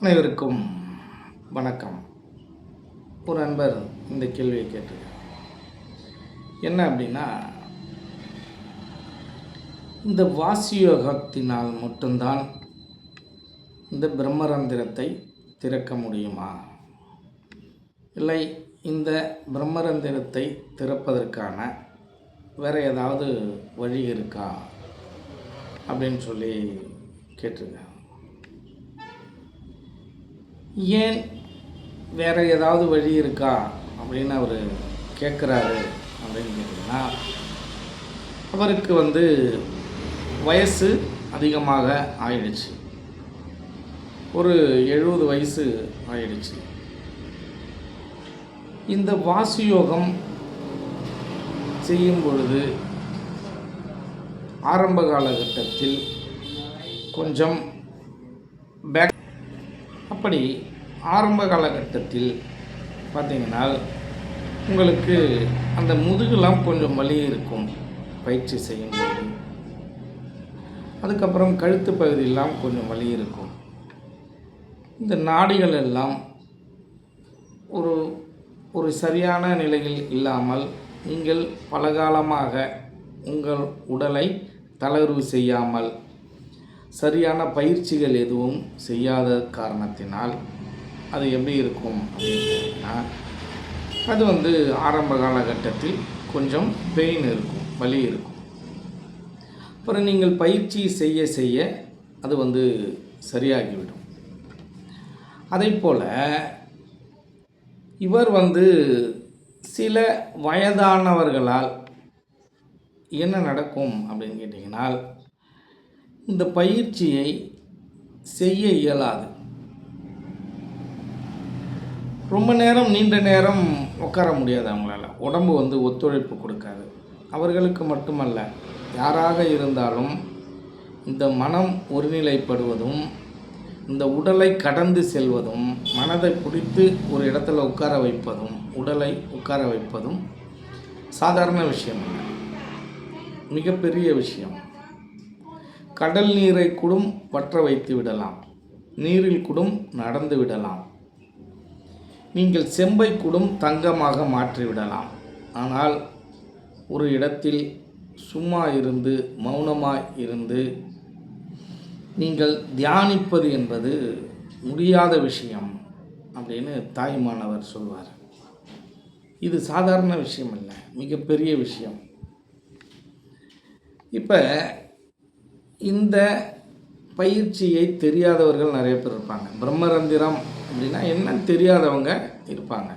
அனைவருக்கும் வணக்கம். ஒரு நண்பர் இந்த கேள்வியை கேட்டிருக்கார். என்ன அப்படின்னா, இந்த வாசியோகத்தினால் மட்டும்தான் இந்த பிரம்மரந்திரத்தை திறக்க முடியுமா, இல்லை இந்த பிரம்மரந்திரத்தை திறப்பதற்கான வேறு ஏதாவது வழி இருக்கா அப்படின்னு சொல்லி கேட்டிருக்காங்க. ஏன் வேறு ஏதாவது வழி இருக்கா அப்படின்னு அவர் கேட்குறாரு அப்படின்னு கேட்டிங்கன்னா, அவருக்கு வயசு அதிகமாக ஆயிடுச்சு. ஒரு 70 வயசு ஆயிடுச்சு. இந்த வாசியோகம் செய்யும் பொழுது ஆரம்ப காலகட்டத்தில் கொஞ்சம் அப்படி ஆரம்ப காலகட்டத்தில் பார்த்திங்கன்னா உங்களுக்கு அந்த முதுகுலாம் கொஞ்சம் வலி இருக்கும் பயிற்சி செய்யும்போது. அதுக்கப்புறம் கழுத்து பகுதியெல்லாம் கொஞ்சம் வலி இருக்கும். இந்த நாடிகள் எல்லாம் ஒரு சரியான நிலையில் இல்லாமல் நீங்கள் பலகாலமாக உங்கள் உடலை தளர்வு செய்யாமல் சரியான பயிற்சிகள் எதுவும் செய்யாத காரணத்தினால் அது எப்படி இருக்கும் அப்படின்னா, அது ஆரம்ப காலகட்டத்தில் கொஞ்சம் பெயின் இருக்கும், வலி இருக்கும். அப்புறம் நீங்கள் பயிற்சி செய்ய செய்ய அது சரியாகிவிடும். அதே போல் இவர் சில வயதானவர்களால் என்ன நடக்கும் அப்படின்னு கேட்டிங்கன்னா, இந்த பயிற்சியை செய்ய இயலாது. ரொம்ப நேரம் நீண்ட நேரம் உட்கார முடியாது அவங்களால. உடம்பு ஒத்துழைப்பு கொடுக்காது. அவர்களுக்கு மட்டுமல்ல, யாராக இருந்தாலும் இந்த மனம் ஒருநிலைப்படுவதும், இந்த உடலை கடந்து செல்வதும், மனதை பிடித்து ஒரு இடத்துல உட்கார வைப்பதும், உடலை உட்கார வைப்பதும் சாதாரண விஷயம் இல்லை, மிகப்பெரிய விஷயம். கடல் நீரை கூடும் வற்ற வைத்து விடலாம், நீரில் கூடும் நடந்து விடலாம், நீங்கள் செம்பை கூடும் தங்கமாக மாற்றிவிடலாம். ஆனால் ஒரு இடத்தில் சும்மா இருந்து மௌனமாய் இருந்து நீங்கள் தியானிப்பது என்பது முடியாத விஷயம் அப்படின்னு தாய்மானவர் சொல்வார். இது சாதாரண விஷயம் இல்லை, மிகப்பெரிய விஷயம். இப்போ இந்த பயிற்சியை தெரியாதவர்கள் நிறைய பேர் இருப்பாங்க. பிரம்மரந்திரம் அப்படின்னா என்னன்னு தெரியாதவங்க இருப்பாங்க.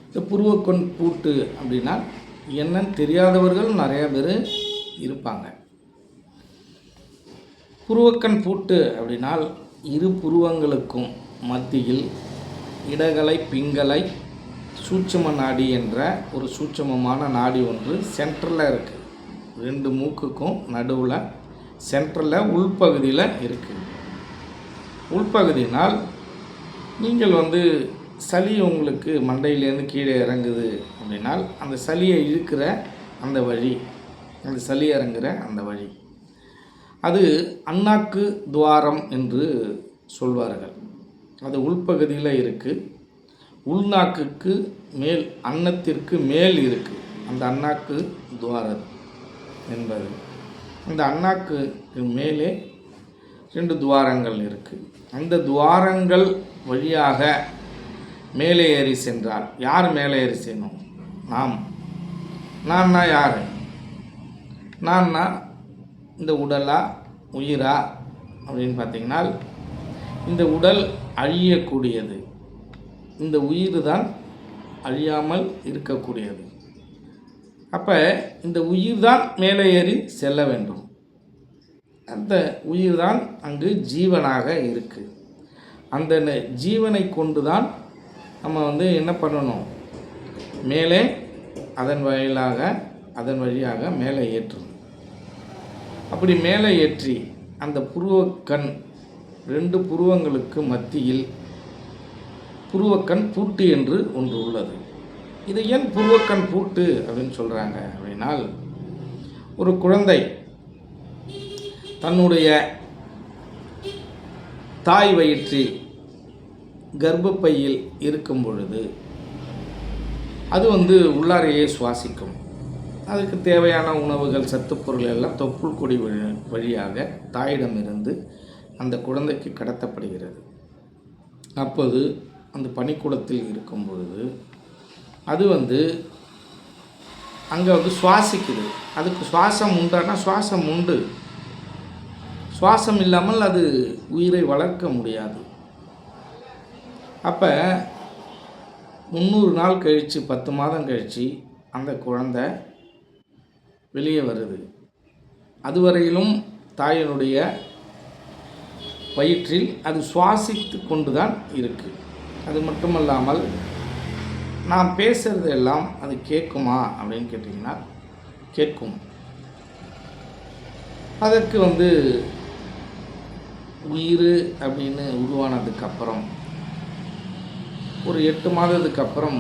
இந்த புருவக்கண் பூட்டு அப்படின்னா என்னன்னு தெரியாதவர்கள் நிறைய பேர் இருப்பாங்க. புருவக்கண் பூட்டு அப்படின்னால் இரு புருவங்களுக்கும் மத்தியில் இடகலை பிங்கலை சூட்சும நாடி என்ற ஒரு சூட்சுமமான நாடி ஒன்று சென்டரில் இருக்குது. 2 மூக்குக்கும் நடுவில் சென்டரில் உள்பகுதியில் இருக்குது. உள்பகுதினால் நீங்கள் சளி உங்களுக்கு மண்டையிலேருந்து கீழே இறங்குது அப்படின்னால் அந்த சளியை இழுக்கிற அந்த வழி, அந்த சளி இறங்குற அந்த வழி, அது அண்ணாக்கு துவாரம் என்று சொல்வார்கள். அது உள்பகுதியில் இருக்குது. உள்நாக்குக்கு மேல், அன்னத்திற்கு மேல் இருக்குது அந்த அண்ணாக்கு துவாரம் என்பது. அந்த அண்ணாக்குக்கு மேலே 2 துவாரங்கள் இருக்குது. அந்த துவாரங்கள் வழியாக மேலே ஏறி சென்றால், யார் மேலே ஏறி செய்யணும்? நான்னா யார்? நான்னா இந்த உடலா உயிரா அப்படின்னு பார்த்திங்கன்னா, இந்த உடல் அழியக்கூடியது, இந்த உயிர் தான் அழியாமல் இருக்கக்கூடியது. அப்போ இந்த உயிர் தான் மேலே ஏறி செல்ல வேண்டும். அந்த உயிர் தான் அங்கு ஜீவனாக இருக்குது. அந்த ஜீவனை கொண்டு தான் நம்ம என்ன பண்ணணும்? மேலே அதன் வழியாக மேலே ஏற்றணும். அப்படி மேலே ஏற்றி அந்த புருவக்கண் 2 புருவங்களுக்கு மத்தியில் புருவக்கண் பூட்டு என்று ஒன்று உள்ளது. இதை ஏன் புருவக்கண் பூட்டு அப்படின்னு சொல்கிறாங்க அப்படின்னால், ஒரு குழந்தை தன்னுடைய தாய் வயிற்றில் கர்ப்பப்பையில் இருக்கும் பொழுது அது உள்ளாரையே சுவாசிக்கும். அதுக்கு தேவையான உணவுகள், சத்துப்பொருள் எல்லாம் தொப்புள் கொடி வழியாக தாயிடமிருந்து அந்த குழந்தைக்கு கடத்தப்படுகிறது. அப்போது அந்த பனிக்கூடத்தில் இருக்கும் பொழுது அது அங்கே சுவாசிக்குது. அதுக்கு சுவாசம் உண்டானா சுவாசம் உண்டு. சுவாசம் இல்லாமல் அது உயிரை வளர்க்க முடியாது. அப்போ 300 நாள் கழித்து 10 மாதம் கழித்து அந்த குழந்தை வெளியே வருது. அதுவரையிலும் தாயினுடைய வயிற்றில் அது சுவாசித்து கொண்டு தான் இருக்குது. அது மட்டுமல்லாமல் நாம் பேசுகிறது எல்லாம் அது கேட்குமா அப்படின்னு கேட்டிங்கன்னா கேட்கும். அதற்கு உயிர் அப்படின்னு உருவானதுக்கப்புறம் ஒரு 8 மாதத்துக்கு அப்புறம்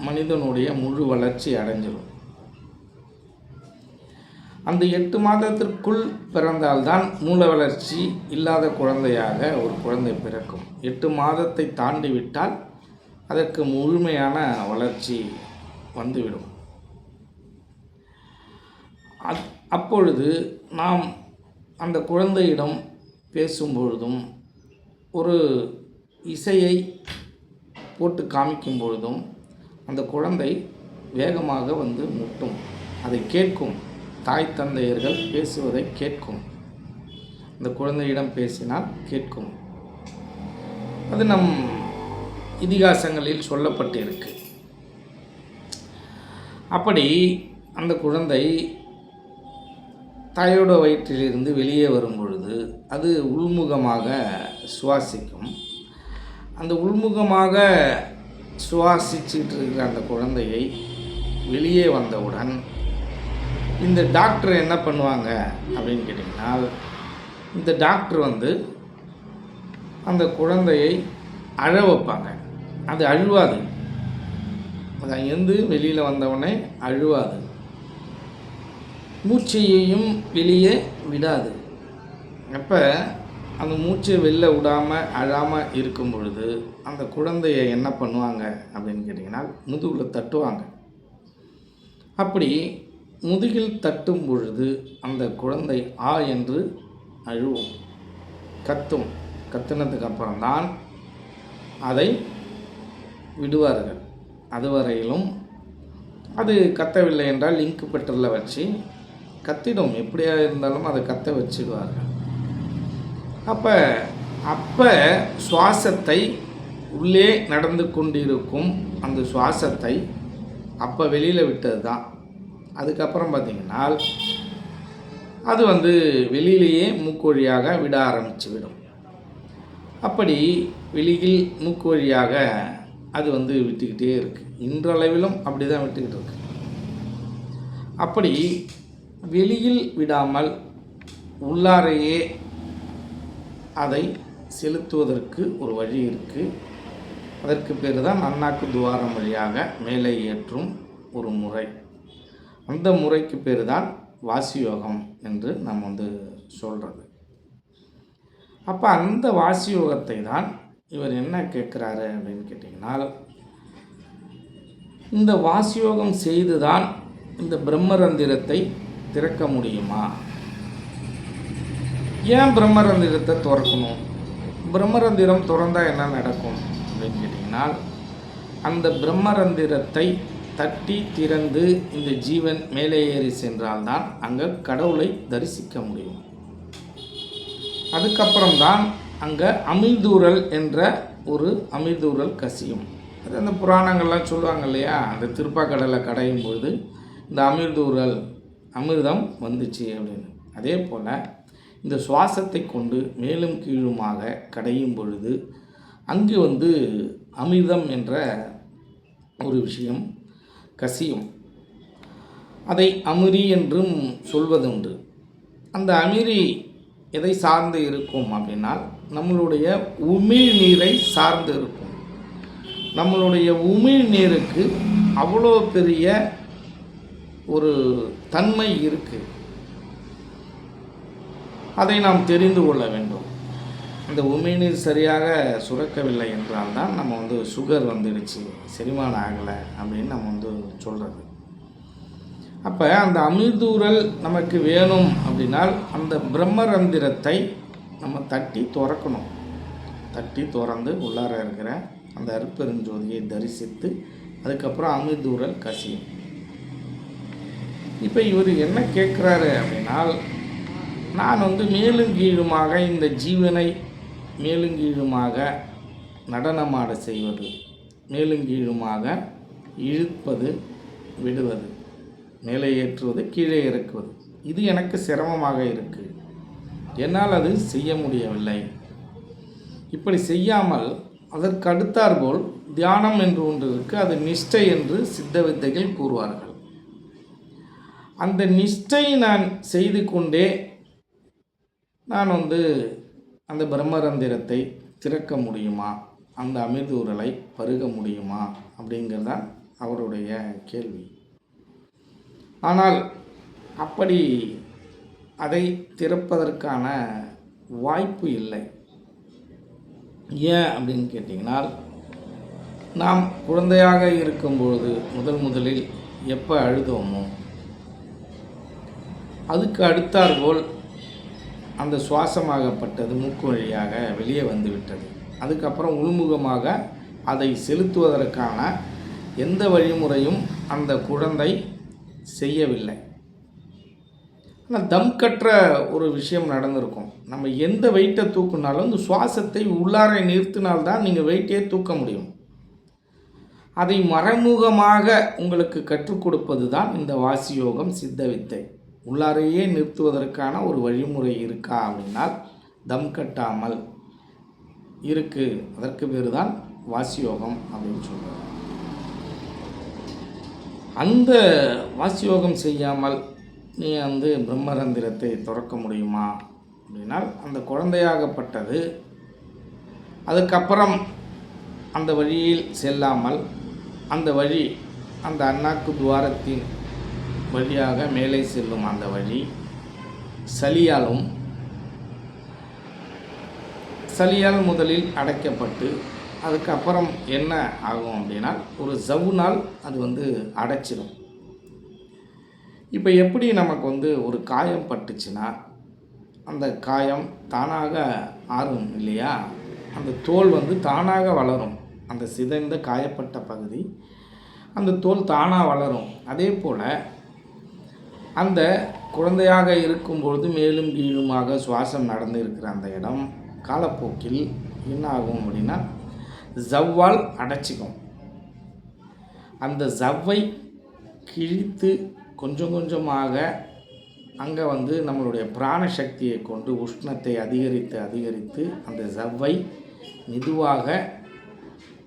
மனிதனுடைய முழு வளர்ச்சி அடைஞ்சிடும். அந்த 8 மாதத்திற்குள் பிறந்தால்தான் மூல வளர்ச்சி இல்லாத குழந்தையாக ஒரு குழந்தை பிறக்கும். 8 மாதத்தை தாண்டி விட்டால் அதற்கு முழுமையான வளர்ச்சி வந்துவிடும். அப்பொழுது நாம் அந்த குழந்தையிடம் பேசும்பொழுதும் ஒரு இசையை போட்டு காமிக்கும் பொழுதும் அந்த குழந்தை வேகமாக முட்டும். அதை கேட்கும். தாய் தந்தையர்கள் பேசுவதை கேட்கும். அந்த குழந்தையிடம் பேசினால் கேட்கும். அது நம் இதிகாசங்களில் சொல்லப்பட்டிருக்கு. அப்படி அந்த குழந்தை தாயோட வயிற்றிலிருந்து வெளியே வரும் பொழுது அது உள்முகமாக சுவாசிக்கும். அந்த உள்முகமாக சுவாசிச்சுட்டு இருக்கிற அந்த குழந்தையை வெளியே வந்தவுடன் இந்த டாக்டர் என்ன பண்ணுவாங்க அப்படின்னு கேட்டிங்கன்னா, இந்த டாக்டர் அந்த குழந்தையை அழ வைப்பாங்க. அது அழுவாது. அது அங்கேருந்து வெளியில் வந்தவுடனே அழுவாது. மூச்சையையும் வெளியே விடாது. அப்போ அந்த மூச்சை வெளில விடாமல் அழாமல் இருக்கும் பொழுது அந்த குழந்தையை என்ன பண்ணுவாங்க அப்படின்னு கேட்டிங்கன்னா, முதுகில் தட்டுவாங்க. அப்படி முதுகில் தட்டும் பொழுது அந்த குழந்தை ஆ என்று அழுவும், கத்தும். கத்துனதுக்கு அப்புறம்தான் அதை விடுவார்கள். அதுவரையிலும் அது கத்தவில்லை என்றால் லிங்க் பெட்டரில் வச்சு கத்திடும். எப்படியா இருந்தாலும் அதை கத்த வச்சிடுவார்கள். அப்போ சுவாசத்தை உள்ளே நடந்து கொண்டிருக்கும் அந்த சுவாசத்தை அப்போ வெளியில் விட்டது தான். அதுக்கப்புறம் பார்த்திங்கன்னா அது வெளியிலேயே மூக்கு வழியாக விட ஆரம்பித்து விடும். அப்படி வெளியில் மூக்கு வழியாக அது விட்டுக்கிட்டே இருக்குது. இன்றளவிலும் அப்படி தான் விட்டுக்கிட்டு இருக்கு. அப்படி வெளியில் விடாமல் உள்ளாரையே அதை செலுத்துவதற்கு ஒரு வழி இருக்குது. அதற்கு பேர் தான் அண்ணாக்கு துவாரம் வழியாக மேலே ஏற்றும் ஒரு முறை. அந்த முறைக்கு பேர் தான் வாசியோகம் என்று நம்ம சொல்கிறது. அப்போ அந்த வாசியோகத்தை தான் இவர் என்ன கேட்குறாரு அப்படின்னு கேட்டிங்கன்னா, இந்த வாசியோகம் செய்து தான் இந்த பிரம்மரந்திரத்தை திறக்க முடியுமா? ஏன் பிரம்மரந்திரத்தை திறக்கணும்? பிரம்மரந்திரம் திறந்தால் என்ன நடக்கும் அப்படின்னு கேட்டிங்கன்னா, அந்த பிரம்மரந்திரத்தை தட்டி திறந்து இந்த ஜீவன் மேலே ஏறி சென்றால்தான் அங்கே கடவுளை தரிசிக்க முடியும். அதுக்கப்புறம்தான் அங்கே அமிழ்தூரல் என்ற ஒரு அமிழ்தூரல் கசியும். அது அந்த புராணங்கள்லாம் சொல்லுவாங்க இல்லையா, அந்த திருப்பாக்கடலை கடையும் பொழுது இந்த அமிழ்தூரல் அமிர்தம் வந்துச்சு அப்படின்னு. அதே போல் இந்த சுவாசத்தை கொண்டு மேலும் கீழுமாக கடையும் பொழுது அங்கு அமிர்தம் என்ற ஒரு விஷயம் கசியும். அதை அமிரி என்றும் சொல்வதுண்டு. அந்த அமிரி எதை சார்ந்து இருக்கும் அப்படின்னா, நம்மளுடைய உமிழ்நீரை சார்ந்து இருக்கும். நம்மளுடைய உமிழ்நீருக்கு அவ்வளோ பெரிய ஒரு தன்மை இருக்குது. அதை நாம் தெரிந்து கொள்ள வேண்டும். அந்த உமிழ்நீர் சரியாக சுரக்கவில்லை என்றால் தான் நம்ம வந்து சுகர் வந்துடுச்சு, செரிமானம் ஆகலை அப்படின்னு நம்ம வந்து சொல்கிறது. அப்போ அந்த அமிர்தூரல் நமக்கு வேணும் அப்படின்னால் அந்த பிரம்மரந்திரத்தை நம்ம தட்டி திறக்கணும். தட்டி திறந்து உள்ளார இருக்கிற அந்த அருட்பெருஞ்சோதியை தரிசித்து அதுக்கப்புறம் அமிர்தூரல் கசியும். இப்போ இவர் என்ன கேட்குறாரு அப்படின்னால், நான் வந்து மேலும் கீழுமாக இந்த ஜீவனை மேலும் கீழுமாக நடனமாட செய்வது, மேலும் கீழுமாக இழுப்பது, விடுவது, மேலே ஏற்றுவது, கீழே இறக்குவது, இது எனக்கு சிரமமாக இருக்குது, என்னால் அது செய்ய முடியவில்லை. இப்படி செய்யாமல் அதற்கு அடுத்தாற்போல் தியானம் என்று ஒன்று இருக்குது, அது நிஷ்டை என்று சித்த வித்தைகள் கூறுவார்கள். அந்த நிஷ்டை நான் செய்து கொண்டே நான் வந்து அந்த பிரம்மரந்திரத்தை திறக்க முடியுமா, அந்த அமிர்தூரலை பருக முடியுமா அப்படிங்கிறதான் அவருடைய கேள்வி. ஆனால் அப்படி அதை திறப்பதற்கான வாய்ப்பு இல்லை. ஏன் அப்படின்னு கேட்டிங்கனால், நாம் குழந்தையாக இருக்கும்பொழுது முதலில் எப்போ அழுதோமோ அதுக்கு அடுத்தாற்போல் அந்த சுவாசமாகப்பட்டது மூக்கு வழியாக வெளியே வந்துவிட்டது. அதுக்கப்புறம் உள்முகமாக அதை செலுத்துவதற்கான எந்த வழிமுறையும் அந்த குழந்தை செய்யவில்லை. ஆனால் தம் கற்ற ஒரு விஷயம் நடந்திருக்கும். நம்ம எந்த வெயிட்டை தூக்குனாலும் இந்த சுவாசத்தை உள்ளார நிறுத்தினால்தான் நீங்கள் வெயிட்டே தூக்க முடியும். அதை மறைமுகமாக உங்களுக்கு கற்றுக் கொடுப்பது தான் இந்த வாசியோகம், சித்த வித்தை. உள்ளாரையே நிறுத்துவதற்கான ஒரு வழிமுறை இருக்கா அப்படின்னால் தம் கட்டாமல் இருக்குது. அதற்கு பேர் தான் வாசியோகம் அப்படின்னு சொல்கிறார். அந்த வாசியோகம் செய்யாமல் நீ வந்து பிரம்மரந்திரத்தை திறக்க முடியுமா அப்படின்னால், அந்த குழந்தையாகப்பட்டது அதுக்கப்புறம் அந்த வழியில் செல்லாமல் அந்த வழி அந்த அண்ணாக்கு துவாரத்தின் வழியாக மேலே செல்லும் அந்த வழி சளியால் முதலில் அடைக்கப்பட்டு அதுக்கப்புறம் என்ன ஆகும் அப்படின்னா ஒரு ஜவ்வுனால் அது வந்து அடைச்சிடும். இப்போ எப்படி நமக்கு வந்து ஒரு காயம் பட்டுச்சுன்னா அந்த காயம் தானாக ஆறும் இல்லையா, அந்த தோல் வந்து தானாக வளரும். அந்த சிதைந்த காயப்பட்ட பகுதி அந்த தோல் தானாக வளரும். அதே போல் அந்த குழந்தையாக இருக்கும்பொழுது மேலும் கீழுமாக சுவாசம் நடந்து இருக்கிற அந்த இடம் காலப்போக்கில் என்ன ஆகும் அப்படின்னா ஜவ்வால் அடைச்சிக்கும். அந்த ஜவ்வை கிழித்து கொஞ்சம் கொஞ்சமாக அங்கே வந்து நம்மளுடைய பிராண சக்தியை கொண்டு உஷ்ணத்தை அதிகரித்து அந்த ஜவ்வை மெதுவாக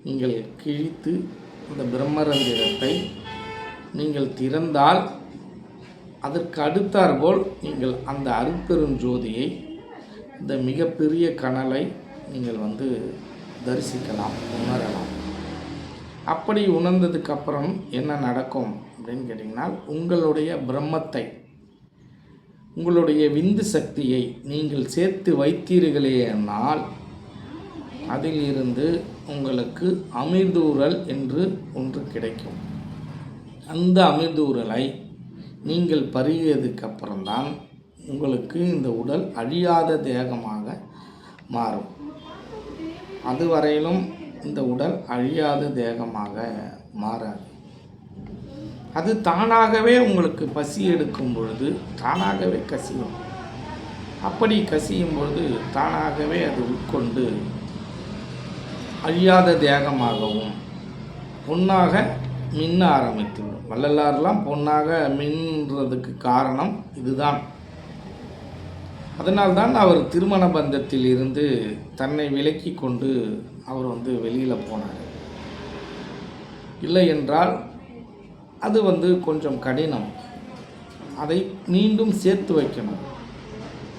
நீங்கள் கிழித்து அந்த பிரம்மரந்திரத்தை நீங்கள் திறந்தால் அதற்கு அடுத்தாற்போல் நீங்கள் அந்த அருட்பெருஞ்சோதியை, இந்த மிகப்பெரிய கனலை நீங்கள் வந்து தரிசிக்கலாம், உணரலாம். அப்படி உணர்ந்ததுக்கப்புறம் என்ன நடக்கும் அப்படின்னு கேட்டிங்கன்னா, உங்களுடைய பிரம்மத்தை, உங்களுடைய விந்து சக்தியை நீங்கள் சேர்த்து வைத்தீர்களேயானால் அதிலிருந்து உங்களுக்கு அமிர்தூரல் என்று ஒன்று கிடைக்கும். அந்த அமிர்தூரலை நீங்கள் பருகியதுக்கப்புறம்தான் உங்களுக்கு இந்த உடல் அழியாத தேகமாக மாறும். அதுவரையிலும் இந்த உடல் அழியாத தேகமாக மாறாது. அது தானாகவே உங்களுக்கு பசி எடுக்கும் பொழுது தானாகவே கசியும். அப்படி கசியும் பொழுது தானாகவே அது உட்கொண்டு அழியாத தேகமாகவும் பொன்னாக மின்ன ஆரம்பித்துவிடும். வள்ளலாரெலாம் பொன்னாக மின்னுறதுக்கு காரணம் இதுதான். அதனால்தான் அவர் திருமண பந்தத்தில் இருந்து தன்னை விலக்கி கொண்டு அவர் வந்து வெளியில் போனார். இல்லை என்றால் அது வந்து கொஞ்சம் கடினம். அதை மீண்டும் சேர்த்து வைக்கணும்.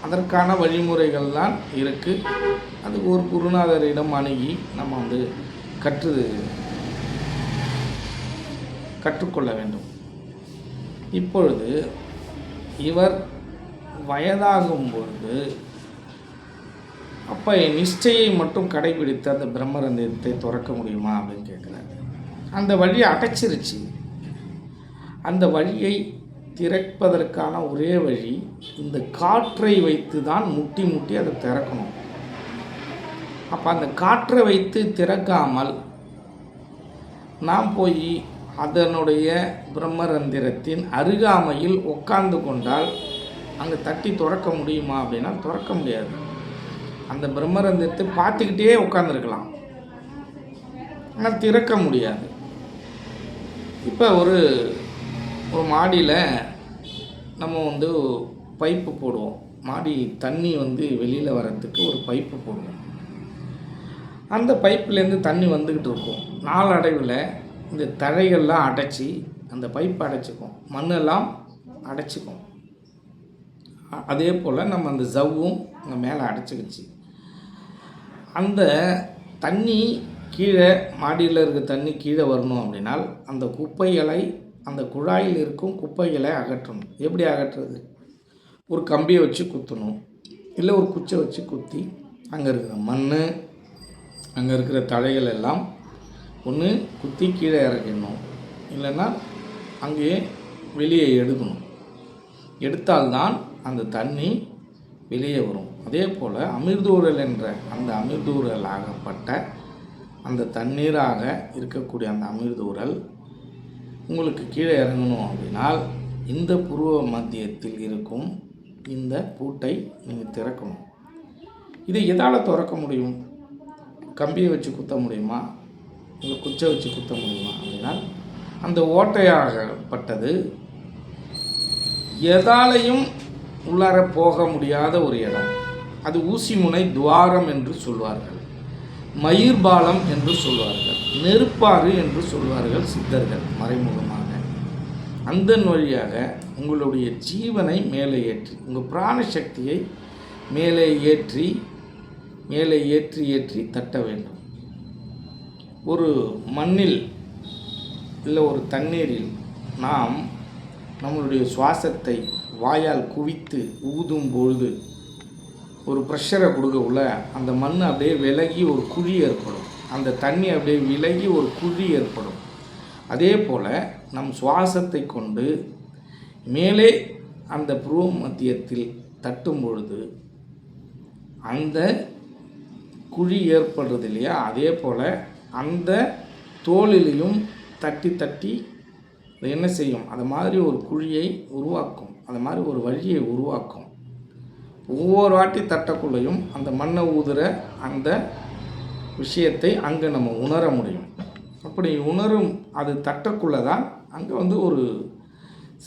அதற்கான வழிமுறைகள் தான் இருக்குது. அது ஒரு குருநாதரிடம் அணுகி நம்ம வந்து கற்றுக்கொள்ள வேண்டும். இப்பொழுது இவர் வயதாகும் பொழுது அப்போ நிஷ்டையை மட்டும் கடைபிடித்து அந்த பிரம்மரந்திரத்தை திறக்க முடியுமா அப்படின்னு கேட்குறாரு. அந்த வழியை அடைச்சிருச்சு. அந்த வழியை திறப்பதற்கான ஒரே வழி இந்த காற்றை வைத்து தான் முட்டி முட்டி அதை திறக்கணும். அப்போ அந்த காற்றை வைத்து திறக்காமல் நாம் போய் அதனுடைய பிரம்மரந்திரத்தின் அருகாமையில் உட்கார்ந்து கொண்டால் அங்கே தட்டி திறக்க முடியுமா அப்படின்னா திறக்க முடியாது. அந்த பிரம்மரந்திரத்தை பார்த்துக்கிட்டே உட்காந்துருக்கலாம், ஆனால் திறக்க முடியாது. இப்போ ஒரு மாடியில் நம்ம பைப்பு போடுவோம். மாடி தண்ணி வெளியில் வரத்துக்கு ஒரு பைப்பு போடுவோம். அந்த பைப்புலேருந்து தண்ணி வந்துக்கிட்டு இருக்கும். நாளடைவில் இந்த தழைகள்லாம் அடைச்சி அந்த பைப்பு அடைச்சிக்கும், மண்ணெல்லாம் அடைச்சிக்கும். அதே போல் நம்ம அந்த ஜவ்வும் அங்கே மேலே அடைச்சிக்கிச்சு. அந்த தண்ணி கீழே மாடியில் இருக்க தண்ணி கீழே வரணும் அப்படின்னால் அந்த குப்பைகளை, அந்த குழாயில் இருக்கும் குப்பைகளை அகற்றணும். எப்படி அகற்றுறது? ஒரு கம்பியை வச்சு குத்தணும், இல்லை ஒரு குச்சை வச்சு குத்தி அங்கே இருக்கிற மண், அங்கே இருக்கிற தழைகள் எல்லாம் ஒன்று குத்தி கீழே இறக்கிடணும், இல்லைன்னா அங்கேயே வெளியே எடுக்கணும். எடுத்தால்தான் அந்த தண்ணி வெளியே வரும். அதே போல் அமிர்தூரல் என்ற அந்த அமிர்தூரல் ஆகப்பட்ட அந்த தண்ணீராக இருக்கக்கூடிய அந்த அமிர்தூரல் உங்களுக்கு கீழே இறங்கணும் அப்படின்னால் இந்த புருவ மத்தியத்தில் இருக்கும் இந்த பூட்டை நீங்கள் திறக்கணும். இதை எதால் திறக்க முடியும்? கம்பியை வச்சு குத்த முடியுமா? இல்லை குச்சை வச்சு குத்த முடியுமா? அப்படின்னா அந்த ஓட்டையாகப்பட்டது எதாலையும் உள்ளார போக முடியாத ஒரு இடம். அது ஊசிமுனை துவாரம் என்று சொல்வார்கள், மயிர்பாலம் என்று சொல்வார்கள், நெருப்பாறு என்று சொல்வார்கள் சித்தர்கள் மறைமுகமாக. அந்த வழியாக உங்களுடைய ஜீவனை மேலே ஏற்றி, உங்கள் பிராண சக்தியை மேலே ஏற்றி ஏற்றி தட்ட வேண்டும். ஒரு மண்ணில் இல்லை ஒரு தண்ணீரில் நாம் நம்மளுடைய சுவாசத்தை வாயால் குவித்து ஊதும் பொழுது ஒரு ப்ரெஷரை கொடுக்கக்குள்ள அந்த மண் அப்படியே விலகி ஒரு குழி ஏற்படும், அந்த தண்ணி அப்படியே விலகி ஒரு குழி ஏற்படும். அதே போல் நம் சுவாசத்தை கொண்டு மேலே அந்த புருவ மத்தியத்தில் தட்டும் பொழுது அந்த குழி ஏற்படுறது இல்லையா? அதே போல் அந்த தோலிலையும் தட்டி தட்டி என்ன செய்யும்? அது மாதிரி ஒரு குழியை உருவாக்கும், அது மாதிரி ஒரு வழியை உருவாக்கும். ஒவ்வொரு வாட்டி தட்டக்குள்ளையும் அந்த மண்ணை ஊதுற அந்த விஷயத்தை அங்கே நம்ம உணர முடியும். அப்படி உணரும் அது தட்டக்குள்ளே தான் அங்கே ஒரு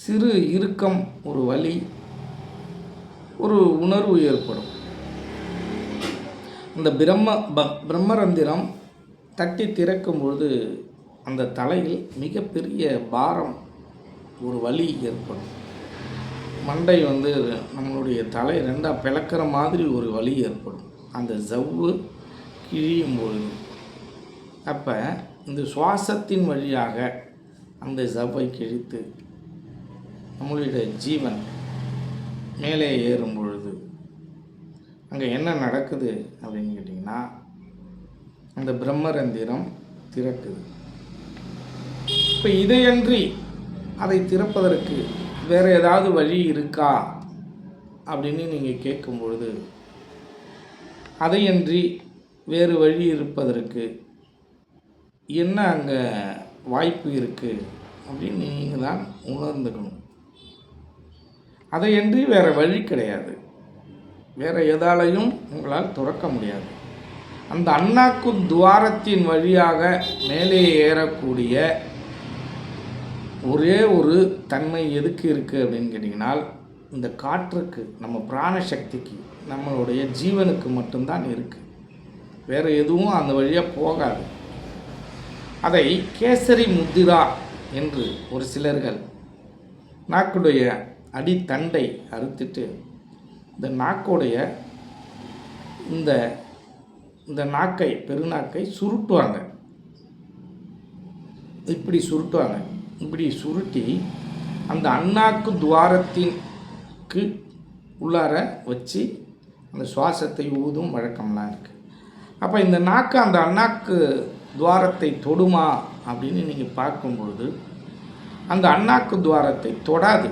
சிறு இறுக்கம், ஒரு வலி, ஒரு உணர்வு ஏற்படும். இந்த பிரம்மரந்திரம் தட்டி திறக்கும்பொழுது அந்த தலையில் மிகப்பெரிய பாரம், ஒரு வலி ஏற்படும். மண்டை நம்மளுடைய தலை ரெண்டாக பிளக்கிற மாதிரி ஒரு வலி ஏற்படும் அந்த ஜவ்வு கிழியும் பொழுது. அப்போ இந்த சுவாசத்தின் வழியாக அந்த ஜவ்வை கிழித்து நம்மளுடைய ஜீவன் மேலே ஏறும் பொழுது அங்கே என்ன நடக்குது அப்படின்னு கேட்டிங்கன்னா, அந்த பிரம்மரந்திரம் திறக்குது. இப்போ இதையன்றி அதை திறப்பதற்கு வேறு ஏதாவது வழி இருக்கா அப்படின்னு நீங்கள் கேட்கும் பொழுது, அதையன்றி வேறு வழி இருப்பதற்கு என்ன அங்கே வாய்ப்பு இருக்குது அப்படின்னு நீங்கள் தான் உணர்ந்துக்கணும். அதையன்றி வேறு வழி கிடையாது, வேறு எதாலையும் உங்களால் திறக்க முடியாது. அந்த அண்ணாக்கு துவாரத்தின் வழியாக மேலே ஏறக்கூடிய ஒரே ஒரு தன்மை எதுக்கு இருக்குது அப்படின்னு கேட்டிங்கனால், இந்த காற்றுக்கு, நம்ம பிராண சக்திக்கு, நம்மளுடைய ஜீவனுக்கு மட்டும்தான் இருக்குது. வேறு எதுவும் அந்த வழியாக போகாது. அதை கேசரி முத்திரா என்று ஒரு சிலர்கள் நாக்குடைய அடித்தண்டை அறுத்துட்டு இந்த நாக்குடைய இந்த நாக்கை, பெருநாக்கை சுருட்டுவாங்க. இப்படி சுருட்டுவாங்க. இப்படி சுருட்டி அந்த அண்ணாக்கு துவாரத்திற்கு உள்ளார வச்சு அந்த சுவாசத்தை ஊதும் வழக்கம்லாம் இருக்குது. அப்போ இந்த நாக்கு அந்த அண்ணாக்கு துவாரத்தை தொடுமா அப்படின்னு நீங்கள் பார்க்கும்பொழுது அந்த அண்ணாக்கு துவாரத்தை தொடாது.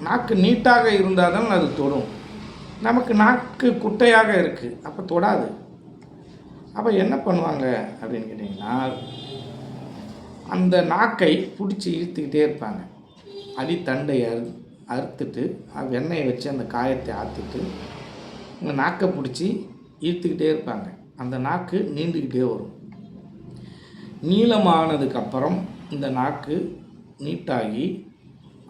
நாக்கு நீட்டாக இருந்தால் தான் அது தொடும். நமக்கு நாக்கு குட்டையாக இருக்குது, அப்போ தொடாது. அப்போ என்ன பண்ணுவாங்க அப்படின்னு கேட்டிங்கன்னா, அந்த நாக்கை பிடிச்சி இழுத்துக்கிட்டே இருப்பாங்க. அடித்தண்டை அறுத்துட்டு வெண்ணெயை வச்சு அந்த காயத்தை ஆற்றிட்டு இந்த நாக்கை பிடிச்சி இழுத்துக்கிட்டே இருப்பாங்க. அந்த நாக்கு நீண்டுக்கிட்டே வரும். நீளமானதுக்கப்புறம் இந்த நாக்கு நீட்டாகி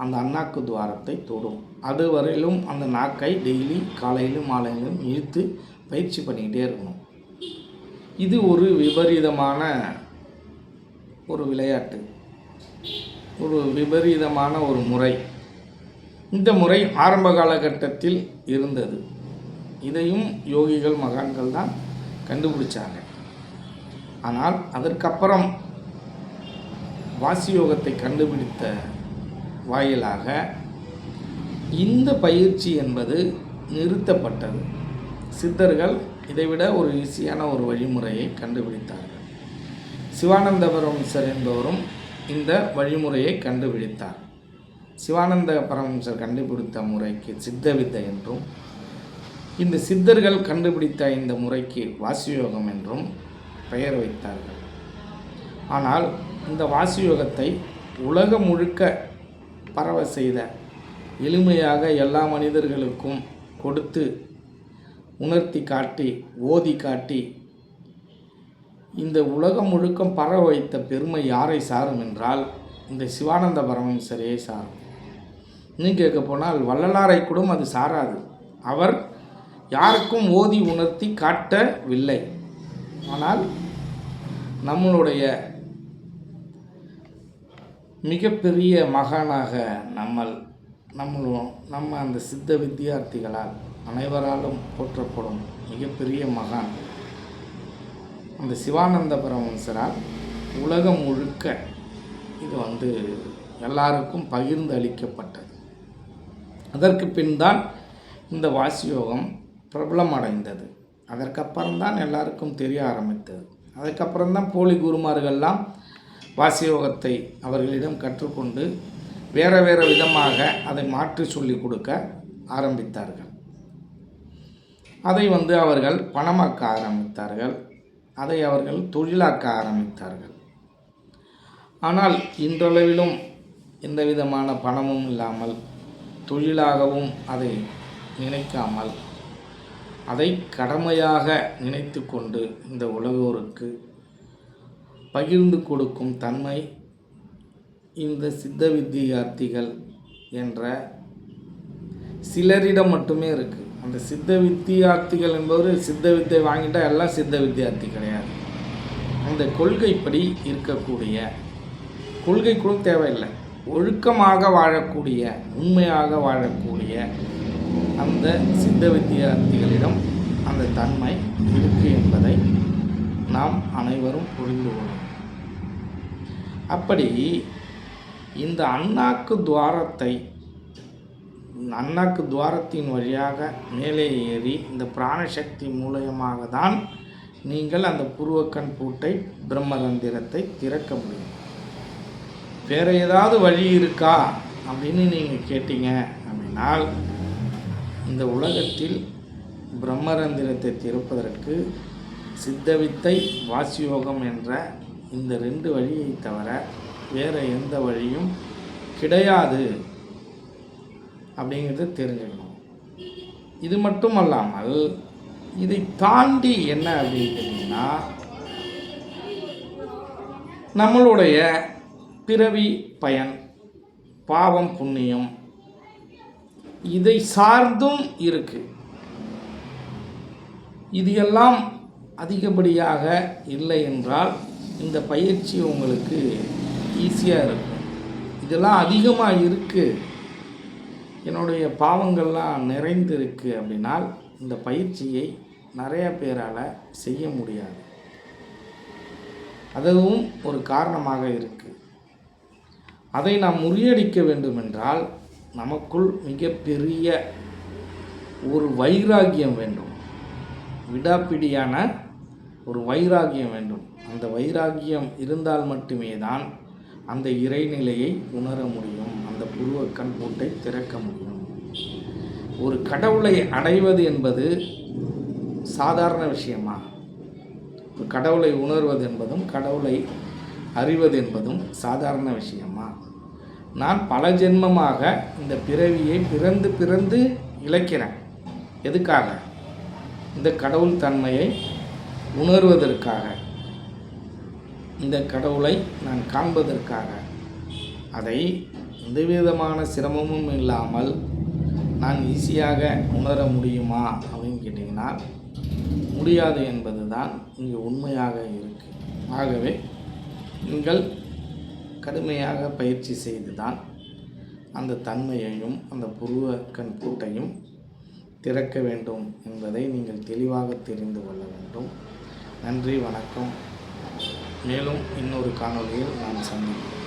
அந்த அண்ணாக்கு துவாரத்தை தொடும். அது வரையிலும் அந்த நாக்கை டெய்லி காலையிலும் மாலையிலும் இழுத்து பயிற்சி பண்ணிக்கிட்டே இருக்கணும். இது ஒரு விபரீதமான ஒரு விளையாட்டு, ஒரு விபரீதமான ஒரு முறை. இந்த முறை ஆரம்ப காலகட்டத்தில் இருந்தது. இதையும் யோகிகள் மகான்கள் தான் கண்டுபிடிச்சாங்க. ஆனால் அதற்கப்புறம் வாசி யோகத்தை கண்டுபிடித்த வாயிலாக இந்த பயிற்சி என்பது நிறுத்தப்பட்டது. சித்தர்கள் இதைவிட ஒரு ஈஸியான ஒரு வழிமுறையை கண்டுபிடித்தார்கள். சிவானந்த பரமஹம்சர் என்பவரும் இந்த வழிமுறையை கண்டுபிடித்தார். சிவானந்த பரமஹம்சர் கண்டுபிடித்த முறைக்கு சித்த வித்தை என்றும், இந்த சித்தர்கள் கண்டுபிடித்த இந்த முறைக்கு வாசியோகம் என்றும் பெயர் வைத்தார்கள். ஆனால் இந்த வாசியோகத்தை உலகம் முழுக்க பரவ செய்த, எளிமையாக எல்லா மனிதர்களுக்கும் கொடுத்து உணர்த்தி காட்டி ஓதி காட்டி இந்த உலகம் முழுக்கம் பரவ வைத்த பெருமை யாரை சாரும் என்றால் இந்த சிவானந்த பரமஹம்சரையே சாரும். இன்னும் கேட்க போனால் வள்ளலாரை கூட அது சாராது. அவர் யாருக்கும் ஓதி உணர்த்தி காட்டவில்லை. ஆனால் நம்மளுடைய மிகப்பெரிய மகானாக நம்ம அந்த சித்த வித்தியார்த்திகளால் அனைவராலும் போற்றப்படும் மிகப்பெரிய மகான் அந்த சிவானந்த பரமஹம்சரால் உலகம் முழுக்க இது எல்லாருக்கும் பகிர்ந்து அளிக்கப்பட்டது. அதற்கு பின் தான் இந்த வாசியோகம் பிரபலம் அடைந்தது. அதற்கப்புறம்தான் எல்லாருக்கும் தெரிய ஆரம்பித்தது. அதுக்கப்புறம்தான் போலி குருமார்கள்லாம் வாசியோகத்தை அவர்களிடம் கற்றுக்கொண்டு வேறு வேறு விதமாக அதை மாற்றி சொல்லி கொடுக்க ஆரம்பித்தார்கள். அதை அவர்கள் பணமாக்க ஆரம்பித்தார்கள். அதை அவர்கள் தொழிலாக்க ஆரம்பித்தார்கள். ஆனால் இன்றளவிலும் எந்த விதமான பணமும் இல்லாமல் தொழிலாகவும் அதை நினைக்காமல் அதை கடமையாக நினைத்து கொண்டு இந்த உலகோருக்கு பகிர்ந்து கொடுக்கும் தன்மை இந்த சித்த வித்தியார்த்திகள் என்ற சிலரிடம் மட்டுமே இருக்குது. அந்த சித்த வித்தியார்த்திகள் என்பவர் சித்த வித்தை வாங்கிட்டால் எல்லாம் சித்த வித்தியார்த்தி கிடையாது. அந்த கொள்கைப்படி இருக்கக்கூடிய, கொள்கை கூட தேவையில்லை, ஒழுக்கமாக வாழக்கூடிய, உண்மையாக வாழக்கூடிய அந்த சித்த வித்தியார்த்திகளிடம் அந்த தன்மை இருக்கு என்பதை நாம் அனைவரும் புரிந்து கொள்ளும். அப்படி இந்த அண்ணாக்கு துவாரத்தின் வழியாக மேலே ஏறி இந்த பிராணசக்தி மூலயமாக தான் நீங்கள் அந்த புருவக்கண் பூட்டை பிரம்மரந்திரத்தை திறக்க முடியும். வேறு ஏதாவது வழி இருக்கா அப்படின்னு நீங்கள் கேட்டீங்க அப்படின்னால், இந்த உலகத்தில் பிரம்மரந்திரத்தை திறப்பதற்கு சித்தவித்தை வாசியோகம் என்ற இந்த 2 வழியை தவிர வேறு எந்த வழியும் கிடையாது அப்படிங்கிறத தெரிஞ்சுக்கணும். இது மட்டும் அல்லாமல் இதை தாண்டி என்ன அப்படின்னு கேட்டிங்கன்னா, நம்மளுடைய பிறவி பயன், பாவம் புண்ணியம் இதை சார்ந்தும் இருக்குது. இது எல்லாம் அதிகப்படியாக இல்லை என்றால் இந்த பயிற்சி உங்களுக்கு ஈஸியாக இருக்கும். இதெல்லாம் அதிகமாக இருக்குது, என்னுடைய பாவங்கள்லாம் நிறைந்திருக்கு அப்படின்னால் இந்த பயிற்சியை நிறைய பேரால் செய்ய முடியாது. அதுவும் ஒரு காரணமாக இருக்குது. அதை நாம் முறியடிக்க வேண்டுமென்றால் நமக்குள் மிகப்பெரிய ஒரு வைராகியம் வேண்டும், விடாப்பிடியான ஒரு வைராகியம் வேண்டும். அந்த வைராகியம் இருந்தால் மட்டுமே தான் அந்த இறைநிலையை உணர முடியும், அந்த புருவக்கண் பூட்டை திறக்க முடியும். ஒரு கடவுளை அடைவது என்பது சாதாரண விஷயமா? ஒரு கடவுளை உணர்வது என்பதும் கடவுளை அறிவது என்பதும் சாதாரண விஷயமா? நான் பல ஜென்மமாக இந்த பிறவியை பிறந்து பிறந்து இழக்கிறேன். எதுக்காக? இந்த கடவுள் தன்மையை உணர்வதற்காக, இந்த கடவுளை நான் காண்பதற்காக. அதை எந்தவிதமான சிரமமும் இல்லாமல் நான் ஈஸியாக உணர முடியுமா அப்படின்னு கேட்டிங்கன்னா முடியாது என்பது தான் இங்கே உண்மையாக இருக்குது. ஆகவே நீங்கள் கடுமையாக பயிற்சி செய்து தான் அந்த தன்மையையும் அந்த புருவ கண் பூட்டையும் திறக்க வேண்டும் என்பதை நீங்கள் தெளிவாக தெரிந்து கொள்ள வேண்டும். நன்றி, வணக்கம். மேலும் இன்னொரு காணொளியில் நான் சந்திப்பேன்.